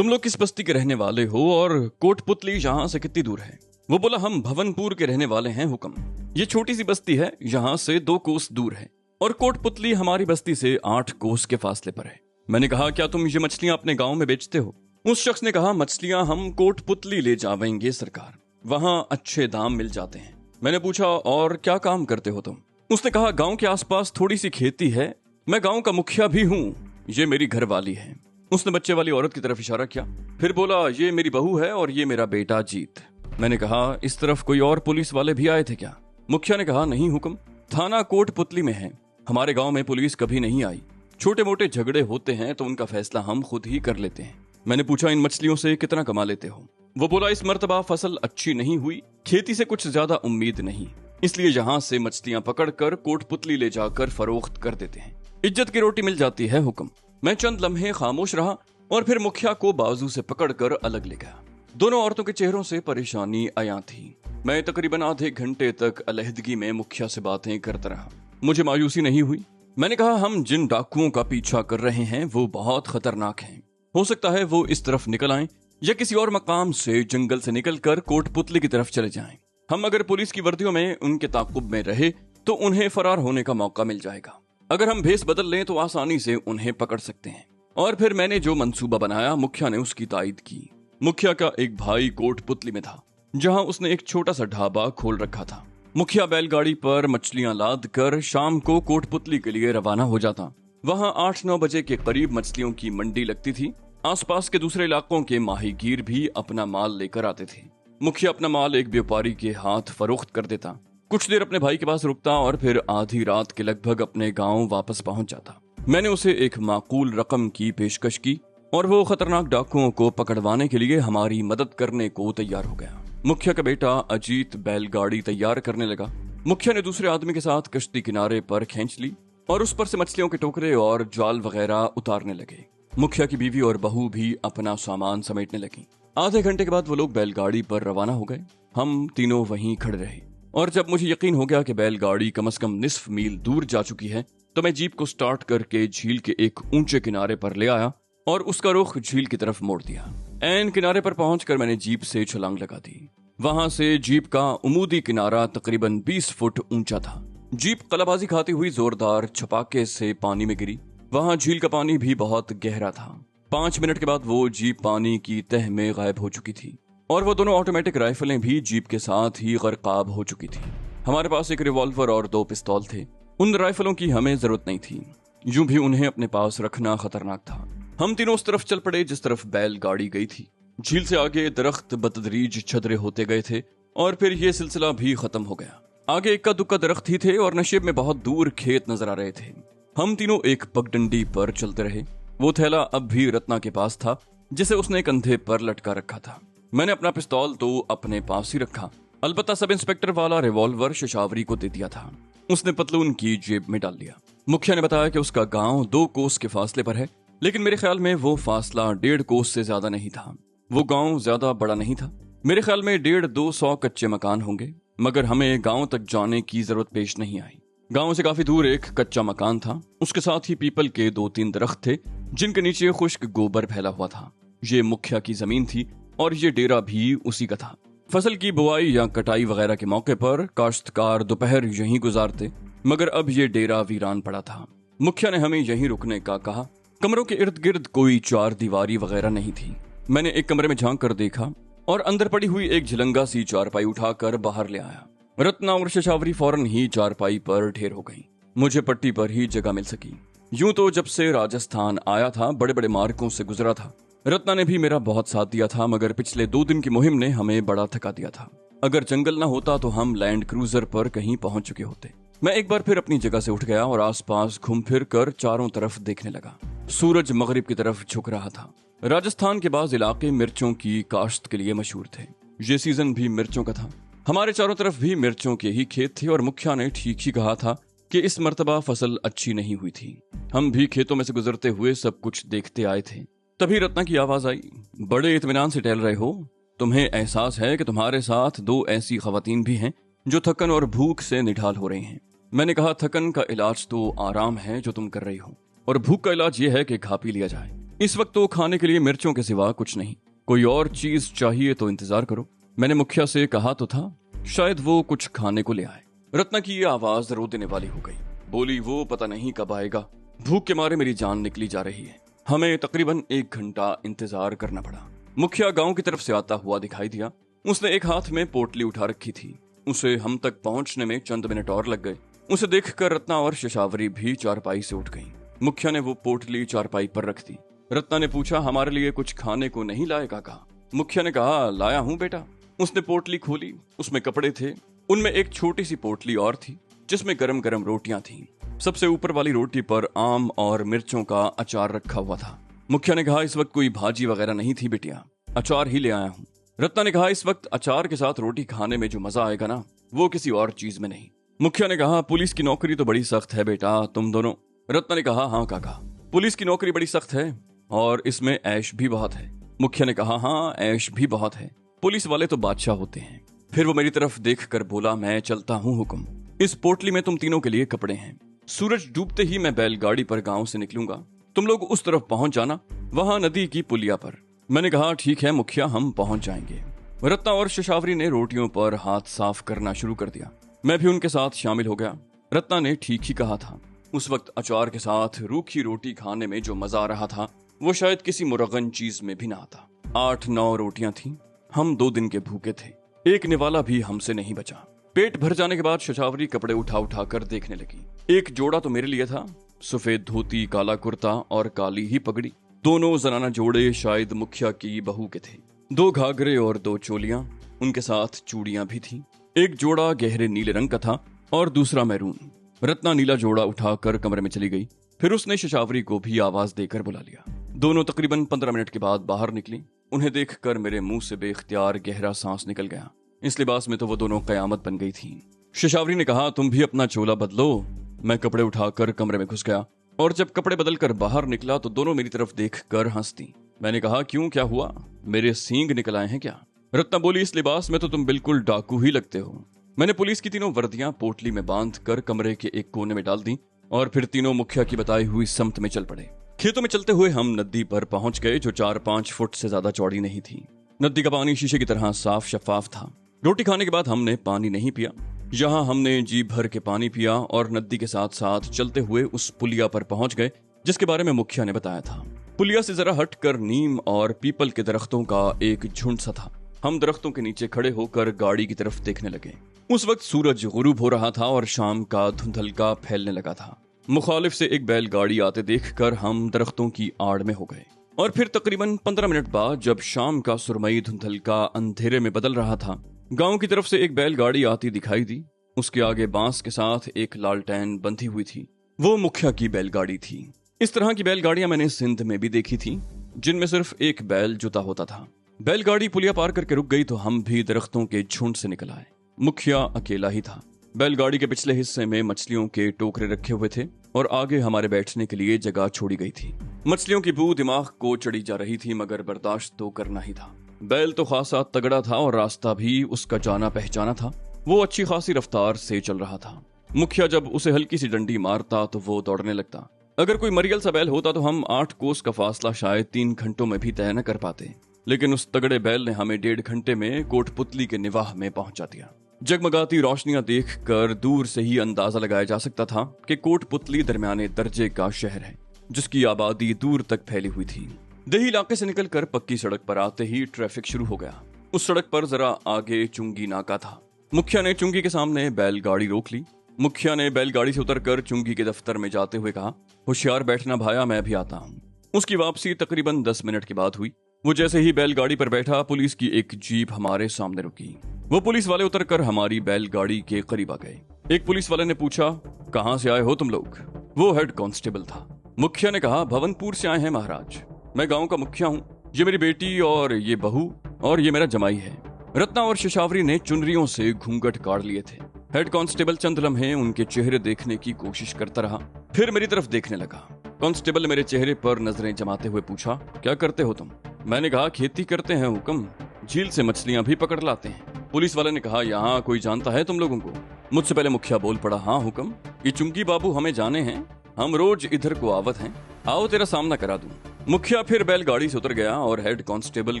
तुम लोग किस बस्ती के रहने वाले हो और कोटपुतली यहाँ से कितनी दूर है? वो बोला, हम भवनपुर के रहने वाले हैं हुक्म। ये छोटी सी बस्ती है, यहाँ से 2 कोस दूर है और कोटपुतली हमारी बस्ती से 8 कोस के फासले पर है। मैंने कहा, क्या तुम ये मछलियां अपने गांव में बेचते हो? उस शख्स ने कहा, मछलियां हम कोटपुतली ले जावेंगे सरकार, वहां अच्छे दाम मिल जाते हैं। मैंने पूछा, और क्या काम करते हो तुम? उसने कहा, गांव के आसपास थोड़ी सी खेती है, मैं गांव का मुखिया भी हूँ, ये मेरी घरवाली है। उसने बच्चे वाली औरत की तरफ इशारा किया, फिर बोला, ये मेरी बहू है और ये मेरा बेटा जीत। मैंने कहा, इस तरफ कोई और पुलिस वाले भी आए थे क्या? मुखिया ने कहा, नहीं हुक्म, थाना कोटपुतली में है, हमारे गांव में पुलिस कभी नहीं आई। छोटे मोटे झगड़े होते हैं तो उनका फैसला हम खुद ही कर लेते हैं। मैंने पूछा, इन मछलियों से कितना कमा लेते हो? वो बोला, इस मर्तबा फसल अच्छी नहीं हुई, खेती से कुछ ज्यादा उम्मीद नहीं, इसलिए यहाँ से मछलियां पकड़कर कोटपुतली ले जाकर फरोख्त कर देते हैं, इज्जत की रोटी मिल जाती है हुक्म। मैं चंद लम्हे खामोश रहा और फिर मुखिया को बाजू से पकड़कर अलग ले गया। दोनों औरतों के चेहरों से परेशानी आया थी। मैं तकरीबन आधे घंटे तक अलहदगी में मुखिया से बातें करता रहा। मुझे मायूसी नहीं हुई। मैंने कहा, हम जिन डाकुओं का पीछा कर रहे हैं वो बहुत खतरनाक हैं। हो सकता है वो इस तरफ निकल आएं या किसी और मकाम से जंगल से निकलकर कोटपुतली की तरफ चले जाएं। हम अगर पुलिस की वर्दियों में उनके ताकुब में रहे तो उन्हें फरार होने का मौका मिल जाएगा। अगर हम भेस बदल लें तो आसानी से उन्हें पकड़ सकते हैं। और फिर मैंने जो मंसूबा बनाया, मुखिया ने उसकी तायद की। मुखिया का एक भाई कोटपुतली में था, जहां उसने एक छोटा सा ढाबा खोल रखा था। मुखिया बैलगाड़ी पर मछलियां लाद कर शाम को कोटपुतली के लिए रवाना हो जाता। वहां 8-9 बजे के करीब मछलियों की मंडी लगती थी। आसपास के दूसरे इलाकों के माहीगीर भी अपना माल लेकर आते थे। मुखिया अपना माल एक व्यापारी के हाथ फरोख्त कर देता, कुछ देर अपने भाई के पास रुकता और फिर आधी रात के लगभग अपने गांव वापस पहुंच जाता। मैंने उसे एक माकूल रकम की पेशकश की और वो खतरनाक डाकुओं को पकड़वाने के लिए हमारी मदद करने को तैयार हो गया। मुखिया का बेटा अजीत बैलगाड़ी तैयार करने लगा। मुखिया ने दूसरे आदमी के साथ कश्ती किनारे पर खींच ली और उस पर से मछलियों के टोकरे और जाल वगैरह उतारने लगे। मुखिया की बीवी और बहू भी अपना सामान समेटने लगी। आधे घंटे के बाद वो लोग बैलगाड़ी पर रवाना हो गए। हम तीनों वहीं खड़े रहे और जब मुझे यकीन हो गया कि बैलगाड़ी कम से कम निस्फ मील दूर जा चुकी है तो मैं जीप को स्टार्ट करके झील के एक ऊंचे किनारे पर ले आया और उसका रुख झील की तरफ मोड़ दिया। ऐन किनारे पर पहुंचकर मैंने जीप से छलांग लगा दी। वहां से जीप का उमूदी किनारा तकरीबन 20 फुट ऊंचा था। जीप कलाबाजी खाती हुई जोरदार छपाके से पानी में गिरी। वहां झील का पानी भी बहुत गहरा था। 5 मिनट के बाद वो जीप पानी की तह में गायब हो चुकी थी और वो दोनों ऑटोमेटिक राइफलें भी जीप के साथ ही गर्काब हो चुकी थी। हमारे पास एक रिवॉल्वर और 2 पिस्तौल थे। उन राइफलों की हमें जरूरत नहीं थी, यूं भी उन्हें अपने पास रखना खतरनाक था। हम तीनों उस तरफ चल पड़े जिस तरफ बैलगाड़ी गई थी। झील से आगे दरख्त बतदरीज छदरे होते गए थे और फिर ये सिलसिला भी खत्म हो गया। आगे इक्का दुक्का दरख्त ही थे और नशेब में बहुत दूर खेत नजर आ रहे थे। हम तीनों एक पगडंडी पर चलते रहे। वो थैला अब भी रत्ना के पास था जिसे उसने कंधे पर लटका रखा था। मैंने अपना पिस्तौल तो अपने पास ही रखा, अलबत्ता सब इंस्पेक्टर वाला रिवॉल्वर शशावरी को दे दिया था। उसने पतलून की जेब में डाल लिया। मुखिया ने बताया कि उसका गांव 2 कोस के फासले पर है, लेकिन मेरे ख्याल में वो फासला 1.5 कोस से ज्यादा नहीं था। वो गांव ज्यादा बड़ा नहीं था। मेरे ख्याल में 150-200 कच्चे मकान होंगे, मगर हमें गांव तक जाने की जरूरत पेश नहीं आई। गांव से काफी दूर एक कच्चा मकान था। उसके साथ ही पीपल के 2-3 दरख्त थे जिनके नीचे खुश्क गोबर फैला हुआ था। ये मुखिया की जमीन थी और ये डेरा भी उसी का था। फसल की बुआई या कटाई वगैरह के मौके पर काश्तकार दोपहर यहीं गुजारते, मगर अब ये डेरा वीरान पड़ा था। मुखिया ने हमें यहीं रुकने का कहा। कमरों के इर्द गिर्द कोई 4 दीवारी वगैरह नहीं थी। मैंने एक कमरे में झांक कर देखा और अंदर पड़ी हुई एक झलंगा सी चारपाई उठाकर बाहर ले आया। रत्ना और शशावरी फौरन ही चारपाई पर ढेर हो गई। मुझे पट्टी पर ही जगह मिल सकी। यूं तो जब से राजस्थान आया था बड़े बड़े मार्गों से गुजरा था। रत्ना ने भी मेरा बहुत साथ दिया था, मगर पिछले 2 दिन की मुहिम ने हमें बड़ा थका दिया था। अगर जंगल न होता तो हम लैंड क्रूजर पर कहीं पहुंच चुके होते। मैं एक बार फिर अपनी जगह से उठ गया और आसपास घूम फिर कर चारों तरफ देखने लगा। सूरज मगरिब की तरफ झुक रहा था। राजस्थान के बाज़ इलाके मिर्चों की काश्त के लिए मशहूर थे। ये सीजन भी मिर्चों का था। हमारे चारों तरफ भी मिर्चों के ही खेत थे और मुखिया ने ठीक ही कहा था कि इस मर्तबा फसल अच्छी नहीं हुई थी। हम भी खेतों में से गुजरते हुए सब कुछ देखते आए थे। तभी रत्ना की आवाज आई, बड़े इत्मीनान से टहल रहे हो? तुम्हें एहसास है कि तुम्हारे साथ 2 ऐसी खवातीन भी हैं जो थकन और भूख से निढाल हो रही हैं। मैंने कहा, थकन का इलाज तो आराम है जो तुम कर रही हो, और भूख का इलाज ये है कि खा पी लिया जाए। इस वक्त तो खाने के लिए मिर्चों के सिवा कुछ नहीं, कोई और चीज चाहिए तो इंतजार करो। मैंने मुखिया से कहा तो था, शायद वो कुछ खाने को ले आए। रत्ना की ये आवाज रो देने वाली हो गई। बोली, वो पता नहीं कब आएगा, भूख के मारे मेरी जान निकली जा रही है। हमें तकरीबन 1 घंटा इंतजार करना पड़ा। मुखिया गांव की तरफ से आता हुआ दिखाई दिया। उसने एक हाथ में पोटली उठा रखी थी। उसे हम तक पहुंचने में चंद मिनट और लग गए। उसे देखकर रत्ना और शशावरी भी चारपाई से उठ गईं। मुखिया ने वो पोटली चारपाई पर रख दी। रत्ना ने पूछा, हमारे लिए कुछ खाने को नहीं लाएगा का? मुखिया ने कहा, लाया हूं बेटा। उसने पोटली खोली, उसमें कपड़े थे। उनमें एक छोटी सी पोटली और थी जिसमें गरम गरम रोटियां थीं। सबसे ऊपर वाली रोटी पर आम और मिर्चों का अचार रखा हुआ था। मुखिया ने कहा, इस वक्त कोई भाजी वगैरह नहीं थी बिटिया, अचार ही ले आया हूँ। रत्ना ने कहा, इस वक्त अचार के साथ रोटी खाने में जो मजा आएगा ना, वो किसी और चीज में नहीं। मुखिया ने कहा, पुलिस की नौकरी तो बड़ी सख्त है बेटा, तुम दोनों। रत्ना ने कहा, हाँ काका, पुलिस की नौकरी बड़ी सख्त है और इसमें ऐश भी बहुत है। मुखिया ने कहा, हाँ ऐश भी बहुत है, पुलिस वाले तो बादशाह होते हैं। फिर वो मेरी तरफ देखकर बोला, मैं चलता हूँ हुक्म। इस पोटली में तुम तीनों के लिए कपड़े हैं। सूरज डूबते ही मैं बैलगाड़ी पर गांव से निकलूंगा। तुम लोग उस तरफ पहुंच जाना, वहां नदी की पुलिया पर। मैंने कहा, ठीक है मुखिया, हम पहुंच जाएंगे। रत्ना और शशावरी ने रोटियों पर हाथ साफ करना शुरू कर दिया। मैं भी उनके साथ शामिल हो गया। रत्ना ने ठीक ही कहा था। उस वक्त अचार के साथ रूखी रोटी खाने में जो मजा आ रहा था, वो शायद किसी मुरगन चीज में भी ना आता। 8-9 रोटियां थीं। हम 2 दिन के भूखे थे। एक निवाला भी हमसे नहीं बचा। पेट भर जाने के बाद शशावरी कपड़े उठा उठा कर देखने लगी। एक जोड़ा तो मेरे लिए था, सफेद धोती, काला कुर्ता और काली ही पगड़ी। दोनों जनाना जोड़े शायद मुखिया की बहू के थे। 2 घाघरे और 2 चोलियां, उनके साथ चूड़ियां भी थीं। एक जोड़ा गहरे नीले रंग का था और दूसरा मैरून। रत्ना नीला जोड़ा उठाकर कमरे में चली गई। फिर उसने शशावरी को भी आवाज देकर बुला लिया। दोनों तकरीबन 15 मिनट के बाद बाहर निकली। उन्हें देखकर मेरे मुंह से बेख्तियार गहरा सांस निकल गया। इस लिबास में तो वो दोनों कयामत बन गई थीं। शशावरी ने कहा, तुम भी अपना चोला बदलो। मैं कपड़े उठाकर कमरे में घुस गया और जब कपड़े बदलकर बाहर निकला तो दोनों मेरी तरफ देखकर हंसती। मैंने कहा, क्यों, क्या हुआ? मेरे सींग निकल आए हैं क्या? रत्ना बोली, इस लिबास में तो तुम बिल्कुल डाकू ही लगते हो। मैंने पुलिस की तीनों वर्दियां पोटली में बांध कर कमरे के एक कोने में डाल दी और फिर तीनों मुखिया की बताई हुई समत में चल पड़े। खेतों में चलते हुए हम नदी पर पहुंच गए जो 4-5 फुट से ज्यादा चौड़ी नहीं थी। नदी का पानी शीशे की तरह साफ शफाफ था। रोटी खाने के बाद हमने पानी नहीं पिया। यहाँ हमने जी भर के पानी पिया और नदी के साथ साथ चलते हुए उस पुलिया पर पहुंच गए जिसके बारे में मुखिया ने बताया था। पुलिया से जरा हटकर नीम और पीपल के दरख्तों का एक झुंड सा था। हम दरख्तों के नीचे खड़े होकर गाड़ी की तरफ देखने लगे। उस वक्त सूरज गुरूब हो रहा था और शाम का धुंधलका फैलने लगा था। मुखालिफ से एक बैलगाड़ी आते देखकर हम दरख्तों की आड़ में हो गए और फिर तकरीबन 15 मिनट बाद जब शाम का सुरमई धुंधलका अंधेरे में बदल रहा था, गांव की तरफ से एक बैलगाड़ी आती दिखाई दी। उसके आगे बांस के साथ एक लालटेन बंधी हुई थी। वो मुखिया की बैलगाड़ी थी। इस तरह की बैलगाड़ियां मैंने सिंध में भी देखी थी, जिनमें सिर्फ एक बैल जुता होता था। बैलगाड़ी पुलिया पार करके रुक गई तो हम भी दरख्तों के झुंड से निकल आए। मुखिया अकेला ही था। बैलगाड़ी के पिछले हिस्से में मछलियों के टोकरे रखे हुए थे और आगे हमारे बैठने के लिए जगह छोड़ी गई थी। मछलियों की बू दिमाग को चढ़ी जा रही थी, मगर बर्दाश्त तो करना ही था। बैल तो खासा तगड़ा था और रास्ता भी उसका जाना पहचाना था। वो अच्छी खासी रफ्तार से चल रहा था। मुखिया जब उसे हल्की सी डंडी मारता तो वो दौड़ने लगता। अगर कोई मरियल सा बैल होता तो हम 8 कोस का फासला शायद 3 घंटों में भी तय न कर पाते, लेकिन उस तगड़े बैल ने हमें 1.5 घंटे में कोटपुतली के निवाह में पहुंचा दिया। जगमगाती रोशनियां देखकर दूर से ही अंदाजा लगाया जा सकता था कि कोटपुतली दरमियाने दर्जे का शहर है, जिसकी आबादी दूर तक फैली हुई थी। देही इलाके से निकलकर पक्की सड़क पर आते ही ट्रैफिक शुरू हो गया। उस सड़क पर जरा आगे चुंगी नाका था। मुखिया ने चुंगी के सामने बैलगाड़ी रोक ली। मुखिया ने बैलगाड़ी से उतरकर चुंगी के दफ्तर में जाते हुए कहा, होशियार बैठना भाया, मैं भी आता हूँ। उसकी वापसी तकरीबन 10 मिनट के बाद हुई। वो जैसे ही बैलगाड़ी पर बैठा, पुलिस की एक जीप हमारे सामने रुकी। वो पुलिस वाले उतरकर हमारी बैलगाड़ी के करीब आ गए। एक पुलिस वाले ने पूछा, कहाँ से आए हो तुम लोग? वो हेड कांस्टेबल था। मुखिया ने कहा, भवनपुर से आए हैं महाराज। मैं गांव का मुखिया हूँ। ये मेरी बेटी और ये बहू और ये मेरा जमाई है। रत्ना और शशावरी ने चुनरियों से घूंघट काट लिए थे। हेड कांस्टेबल चंद लम्हे उनके चेहरे देखने की कोशिश करता रहा, फिर मेरी तरफ देखने लगा। कांस्टेबल ने मेरे चेहरे पर नजरें जमाते हुए पूछा, क्या करते हो तुम? मैंने कहा, खेती करते हैं हुक्म, झील से मछलियां भी पकड़ लाते हैं। पुलिस वाले ने कहा, यहाँ कोई जानता है तुम लोगों को? मुझसे पहले मुखिया बोल पड़ा, हाँ हुक्म, ये चुंगी बाबू हमें जाने हैं, हम रोज इधर को आवत हैं, आओ तेरा सामना करा दूं। मुखिया फिर बैलगाड़ी से उतर गया और हेड कांस्टेबल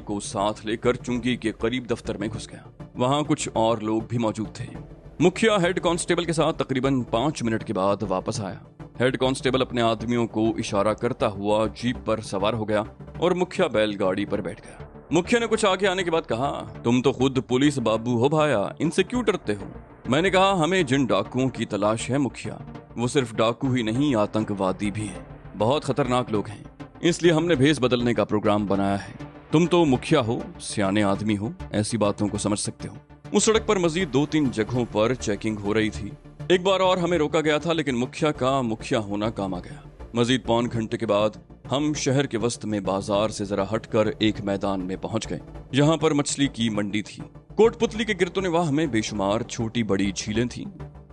को साथ लेकर चुंगी के करीब दफ्तर में घुस गया। वहां कुछ और लोग भी मौजूद थे। मुखिया हेड कांस्टेबल के साथ तकरीबन 5 मिनट के बाद वापस आया। हेड कांस्टेबल अपने आदमियों को इशारा करता हुआ जीप पर सवार हो गया और मुखिया बैलगाड़ी पर बैठ गया। मुखिया ने कुछ आगे आने के बाद कहा, तुम तो खुद पुलिस बाबू हो भाया, इनसे क्यों डरते हो? मैंने कहा, हमें जिन डाकुओं की तलाश है मुखिया, वो सिर्फ डाकू ही नहीं, आतंकवादी भी हैं। बहुत खतरनाक लोग हैं, इसलिए हमने भेस बदलने का प्रोग्राम बनाया है। तुम तो मुखिया हो, सियाने आदमी हो, ऐसी बातों को समझ सकते हो। उस सड़क पर मजीद 2-3 जगहों पर चेकिंग हो रही थी। एक बार और हमें रोका गया था, लेकिन मुखिया का मुखिया होना काम आ गया। मजीद पौन घंटे के बाद हम शहर के वस्त में बाजार से जरा हटकर एक मैदान में पहुंच गए। यहाँ पर मछली की मंडी थी। कोटपुतली के गिरतोनेवाह में बेशुमार छोटी बड़ी झीलें थीं,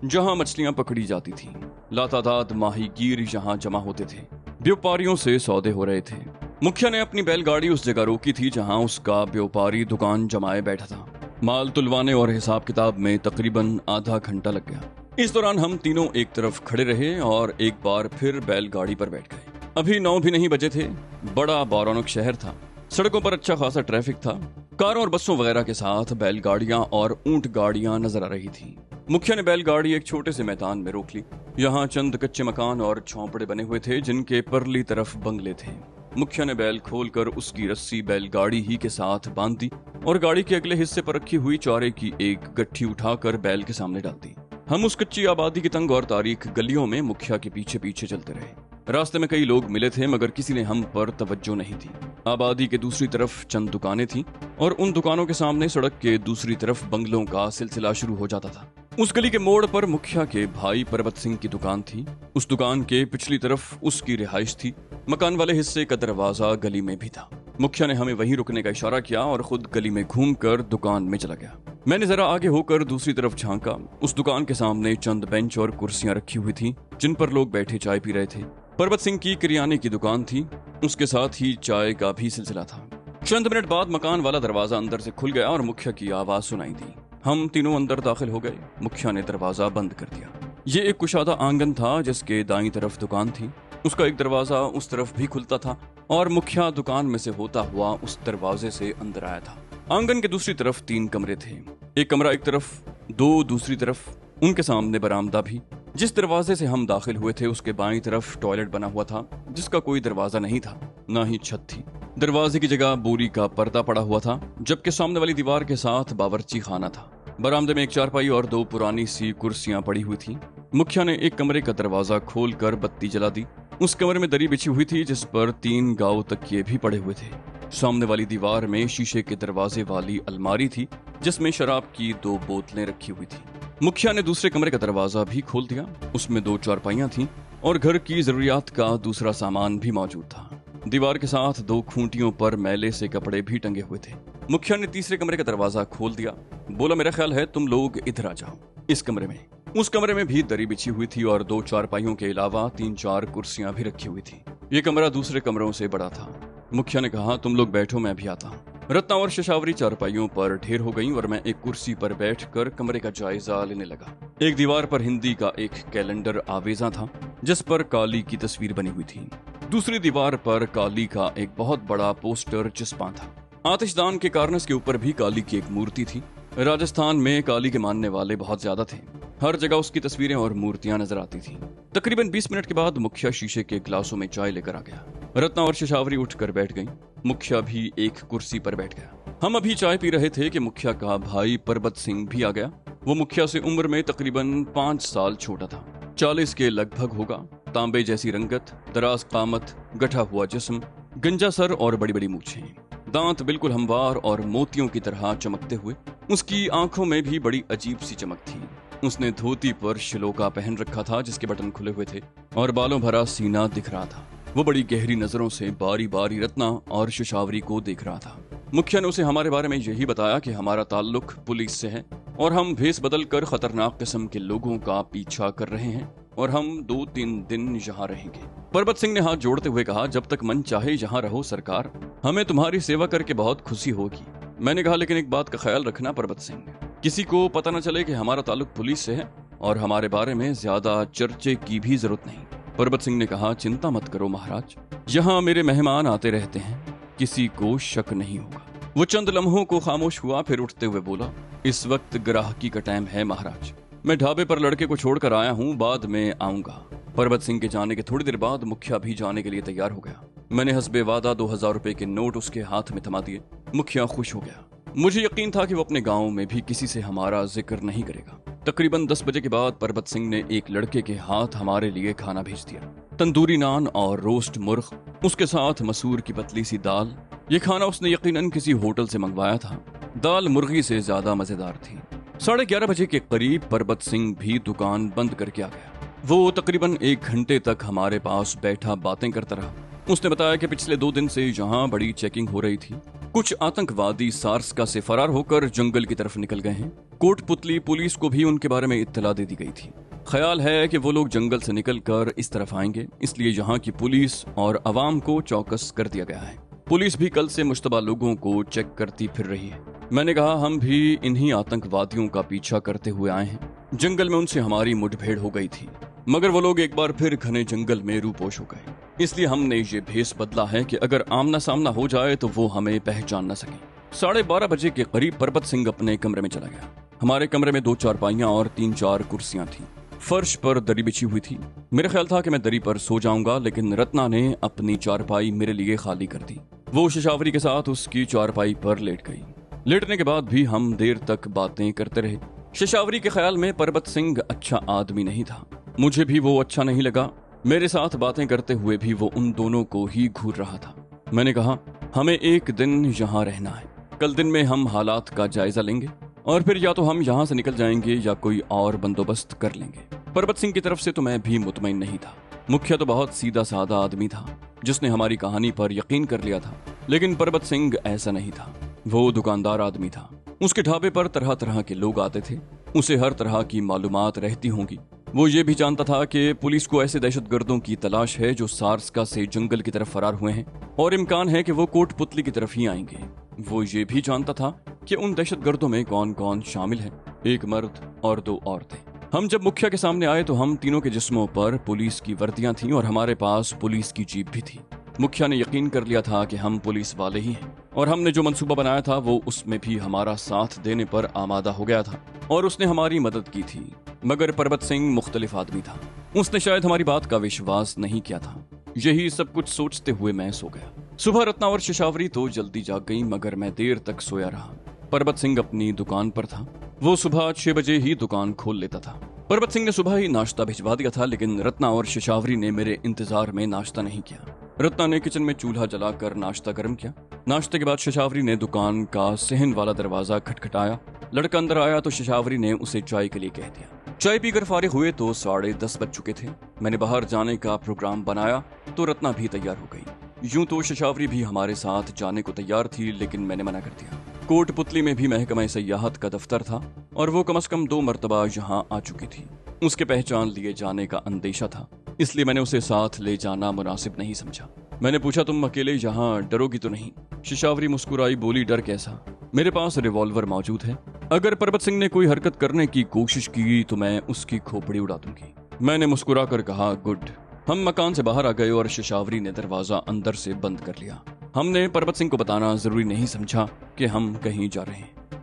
जहाँ मछलियां पकड़ी जाती थीं। लातादाद माहीगीर यहाँ जमा होते थे। व्यापारियों से सौदे हो रहे थे। मुखिया ने अपनी बैलगाड़ी उस जगह रोकी थी जहाँ उसका व्यापारी दुकान जमाए बैठा था। माल तुलवाने और हिसाब किताब में तकरीबन आधा घंटा लग गया। इस दौरान हम तीनों एक तरफ खड़े रहे और एक बार फिर बैलगाड़ी पर बैठ गए। अभी 9 भी नहीं बजे थे। बड़ा बौरौनक शहर था। सड़कों पर अच्छा खासा ट्रैफिक था। कारों और बसों वगैरह के साथ बैलगाड़ियां और ऊंट गाड़ियां नजर आ रही थी। मुखिया ने बैलगाड़ी एक छोटे से मैदान में रोक ली। यहाँ चंद कच्चे मकान और झोंपड़े बने हुए थे, जिनके परली तरफ बंगले थे। मुखिया ने बैल खोलकर उसकी रस्सी बैलगाड़ी ही के साथ बांध दी और गाड़ी के अगले हिस्से पर रखी हुई चारे की एक गट्ठी उठाकर बैल के सामने डाल दी। हम उस कच्ची आबादी की तंग और तारीख गलियों में मुखिया के पीछे पीछे चलते रहे। रास्ते में कई लोग मिले थे, मगर किसी ने हम पर तवज्जो नहीं थी। आबादी के दूसरी तरफ चंद दुकानें थीं और उन दुकानों के सामने सड़क के दूसरी तरफ बंगलों का सिलसिला शुरू हो जाता था। उस गली के मोड़ पर मुखिया के भाई परबत सिंह की दुकान थी। उस दुकान के पिछली तरफ उसकी रिहाइश थी। मकान वाले हिस्से का दरवाजा गली में भी था। मुखिया ने हमें वहीं रुकने का इशारा किया और खुद गली में घूमकर दुकान में चला गया। मैंने जरा आगे होकर दूसरी तरफ झांका। उस दुकान के सामने चंद बेंच और कुर्सियां रखी हुई थी, जिन पर लोग बैठे चाय पी रहे थे। परबत सिंह की किरियाने की दुकान थी, उसके साथ ही चाय का भी सिलसिला था। चंद मिनट बाद मकान वाला दरवाजा अंदर से खुल गया और मुखिया की आवाज सुनाई दी। हम तीनों अंदर दाखिल हो गए। मुखिया ने दरवाजा बंद कर दिया। ये एक कुशादा आंगन था, जिसके दाईं तरफ दुकान थी। उसका एक दरवाजा उस तरफ भी खुलता था और मुखिया दुकान में से होता हुआ उस दरवाजे से अंदर आया था। आंगन के दूसरी तरफ 3 कमरे थे। एक कमरा एक तरफ, 2 दूसरी तरफ। उनके सामने बरामदा भी। जिस दरवाजे से हम दाखिल हुए थे उसके बाईं तरफ टॉयलेट बना हुआ था, जिसका कोई दरवाजा नहीं था, ना ही छत थी। दरवाजे की जगह बोरी का पर्दा पड़ा हुआ था, जबकि सामने वाली दीवार के साथ बावर्ची खाना था। बरामदे में एक चारपाई और 2 पुरानी सी कुर्सियां पड़ी हुई थी। मुखिया ने एक कमरे का दरवाजा खोलकर बत्ती जला दी। उस कमरे में दरी बिछी हुई थी, जिस पर 3 गाव तकिए भी पड़े हुए थे। सामने वाली दीवार में शीशे के दरवाजे वाली अलमारी थी, जिसमें शराब की 2 बोतलें रखी हुई थी। मुखिया ने दूसरे कमरे का दरवाजा भी खोल दिया। उसमें 2 चारपाइयां थीं और घर की जरूरियात का दूसरा सामान भी मौजूद था। दीवार के साथ 2 खूंटियों पर मैले से कपड़े भी टंगे हुए थे। मुखिया ने तीसरे कमरे का दरवाजा खोल दिया। बोला, मेरा ख्याल है तुम लोग इधर आ जाओ, इस कमरे में। उस कमरे में भी दरी बिछी हुई थी और 2 चारपाइयों के अलावा 3-4 कुर्सियां भी रखी हुई थी। ये कमरा दूसरे कमरों से बड़ा था। मुखिया ने कहा, तुम लोग बैठो, मैं भी आता हूँ। रत्ना और शशावरी चारपाइयों पर ढेर हो गईं और मैं एक कुर्सी पर बैठकर कमरे का जायजा लेने लगा। एक दीवार पर हिंदी का एक कैलेंडर आवेजा था, जिस पर काली की तस्वीर बनी हुई थी। दूसरी दीवार पर काली का एक बहुत बड़ा पोस्टर चिपका था। आतिशदान के कार्नस के ऊपर भी काली की एक मूर्ति थी। राजस्थान में काली के मानने वाले बहुत ज्यादा थे। हर जगह उसकी तस्वीरें और मूर्तियां नजर आती थी। तकरीबन 20 मिनट के बाद मुखिया शीशे के गिलासों में चाय लेकर आ गया। रत्ना और शशावरी उठकर बैठ गईं। मुखिया भी एक कुर्सी पर बैठ गया। हम अभी चाय पी रहे थे कि मुखिया का भाई परबत सिंह भी आ गया। वो मुखिया से उम्र में तकरीबन 5 साल छोटा था। 40 के लगभग होगा। तांबे जैसी रंगत, दराज कामत, गठा हुआ जिस्म, गंजा सर और बड़ी बड़ी मूछें। दांत बिल्कुल हमवार और मोतियों की तरह चमकते हुए। उसकी आंखों में भी बड़ी अजीब सी चमक थी। उसने धोती पर शिलोका पहन रखा था, जिसके बटन खुले हुए थे और बालों भरा सीना दिख रहा था। वो बड़ी गहरी नजरों से बारी बारी रत्ना और शशावरी को देख रहा था। मुखिया ने उसे हमारे बारे में यही बताया कि हमारा ताल्लुक पुलिस से है और हम भेस बदल कर खतरनाक किस्म के लोगों का पीछा कर रहे हैं और हम 2-3 दिन यहाँ रहेंगे। परबत सिंह ने हाथ जोड़ते हुए कहा, जब तक मन चाहे यहाँ रहो सरकार, हमें तुम्हारी सेवा करके बहुत खुशी होगी। मैंने कहा, लेकिन एक बात का ख्याल रखना परबत सिंह, किसी को पता न चले कि हमारा ताल्लुक पुलिस से है और हमारे बारे में ज्यादा चर्चे की भी जरूरत नहीं। परबत सिंह ने कहा, चिंता मत करो महाराज, यहाँ मेरे मेहमान आते रहते हैं, किसी को शक नहीं होगा। वो चंद लम्हों को खामोश हुआ, फिर उठते हुए बोला, इस वक्त ग्राहकी का टाइम है महाराज, मैं ढाबे पर लड़के को छोड़कर आया हूँ, बाद में आऊंगा। परबत सिंह के जाने के थोड़ी देर बाद मुखिया भी जाने के लिए तैयार हो गया। मैंने हस्बे वादा 2000 रुपए के नोट उसके हाथ में थमा दिए। मुखिया खुश हो गया। मुझे यकीन था कि वो अपने गांव में भी किसी से हमारा जिक्र नहीं करेगा। तकरीबन 10 बजे के बाद परबत सिंह ने एक लड़के के हाथ हमारे लिए खाना भेज दिया, तंदूरी नान और रोस्ट मुर्ग, उसके साथ मसूर की पतली सी दाल। ये खाना उसने यकीनन किसी होटल से मंगवाया था। दाल मुर्गी से ज्यादा मजेदार थी। 11:30 बजे के करीब परबत सिंह भी दुकान बंद करके आ गया। वो तकरीबन 1 घंटे तक हमारे पास बैठा बातें करता रहा। उसने बताया कि पिछले 2 दिन से यहाँ बड़ी चेकिंग हो रही थी। कुछ आतंकवादी सार्स्का से फरार होकर जंगल की तरफ निकल गए हैं। कोटपुतली पुलिस को भी उनके बारे में इत्तला दे दी गई थी। ख्याल है कि वो लोग जंगल से निकलकर इस तरफ आएंगे, इसलिए यहाँ की पुलिस और अवाम को चौकस कर दिया गया है। पुलिस भी कल से मुश्तबा लोगों को चेक करती फिर रही है। मैंने कहा, हम भी इन्हीं आतंकवादियों का पीछा करते हुए आए हैं। जंगल में उनसे हमारी मुठभेड़ हो गई थी, मगर वो लोग एक बार फिर घने जंगल में रूपोश हो गए। इसलिए हमने ये भेस बदला है कि अगर आमना सामना हो जाए तो वो हमें पहचान न सके। 12:30 बजे के करीब परबत सिंह अपने कमरे में चला गया। हमारे कमरे में 2 चारपाइयां और 3-4 कुर्सियां थीं। फर्श पर दरी बिछी हुई थी। मेरा ख्याल था कि मैं दरी पर सो जाऊंगा, लेकिन रत्ना ने अपनी चारपाई मेरे लिए खाली कर दी। वो शशावरी के साथ उसकी चारपाई पर लेट गई। लेटने के बाद भी हम देर तक बातें करते रहे। शशावरी के ख्याल में परबत सिंह अच्छा आदमी नहीं था। मुझे भी वो अच्छा नहीं लगा। मेरे साथ बातें करते हुए भी वो उन दोनों को ही घूर रहा था। मैंने कहा, हमें एक दिन यहाँ रहना है। कल दिन में हम हालात का जायजा लेंगे और फिर या तो हम यहाँ से निकल जाएंगे या कोई और बंदोबस्त कर लेंगे। परबत सिंह की तरफ से तो मैं भी मुतमईन नहीं था। मुखिया तो बहुत सीधा साधा आदमी था, जिसने हमारी कहानी पर यकीन कर लिया था, लेकिन परबत सिंह ऐसा नहीं था। वो दुकानदार आदमी था। उसके ढाबे पर तरह तरह के लोग आते थे। उसे हर तरह की मालूमात रहती होंगी। वो ये भी जानता था कि पुलिस को ऐसे दहशतगर्दों की तलाश है जो सार्स्का से जंगल की तरफ फरार हुए हैं और इम्कान है कि वो कोटपुतली की तरफ ही आएंगे। वो ये भी जानता था कि उन दहशतगर्दों में कौन कौन शामिल है, 1 मर्द और 2 औरतें। हम जब मुखिया के सामने आए तो हम तीनों के जिस्मों पर पुलिस की वर्दियां थीं और हमारे पास पुलिस की जीप भी थी। मुखिया ने यकीन कर लिया था कि हम पुलिस वाले ही हैं और हमने जो मंसूबा बनाया था वो उसमें भी हमारा साथ देने पर आमादा हो गया था और उसने हमारी मदद की थी। मगर परबत सिंह मुख्तलिफ आदमी था। उसने शायद हमारी बात का विश्वास नहीं किया था। यही सब कुछ सोचते हुए मैं सो गया। सुबह रत्ना और शशावरी तो जल्दी जाग गई, मगर मैं देर तक सोया रहा। परबत सिंह अपनी दुकान पर था। वो सुबह 6 बजे ही दुकान खोल लेता था। परबत सिंह ने सुबह ही नाश्ता भिजवा दिया था, लेकिन रत्ना और शशावरी ने मेरे इंतजार में नाश्ता नहीं किया। रत्ना ने किचन में चूल्हा जलाकर नाश्ता गर्म किया। नाश्ते के बाद शशावरी ने दुकान का सहन वाला दरवाजा खटखटाया। लड़का अंदर आया तो शशावरी ने उसे चाय के लिए कह दिया। चाय पीकर फारिग हुए तो 10:30 बज चुके थे। मैंने बाहर जाने का प्रोग्राम बनाया तो रत्ना भी तैयार हो गई। यूं तो शशावरी भी हमारे साथ जाने को तैयार थी, लेकिन मैंने मना कर दिया। कोटपुतली में भी महकमा सयाहत का दफ्तर था और वो कम से कम 2 मरतबा यहाँ आ चुकी थी। उसके पहचान लिए जाने का अंदेशा था, इसलिए मैंने उसे साथ ले जाना मुनासिब नहीं समझा। मैंने पूछा, तुम अकेले यहाँ डरोगी तो नहीं? शशावरी मुस्कुराई, बोली, डर कैसा, मेरे पास रिवॉल्वर मौजूद है। अगर परबत सिंह ने कोई हरकत करने की कोशिश की तो मैं उसकी खोपड़ी उड़ा दूंगी। मैंने मुस्कुरा कर कहा, गुड। हम मकान से बाहर आ गए और शशावरी ने दरवाजा अंदर से बंद कर लिया। हमने परबत सिंह को बताना जरूरी नहीं समझा कि हम कहीं जा रहे हैं।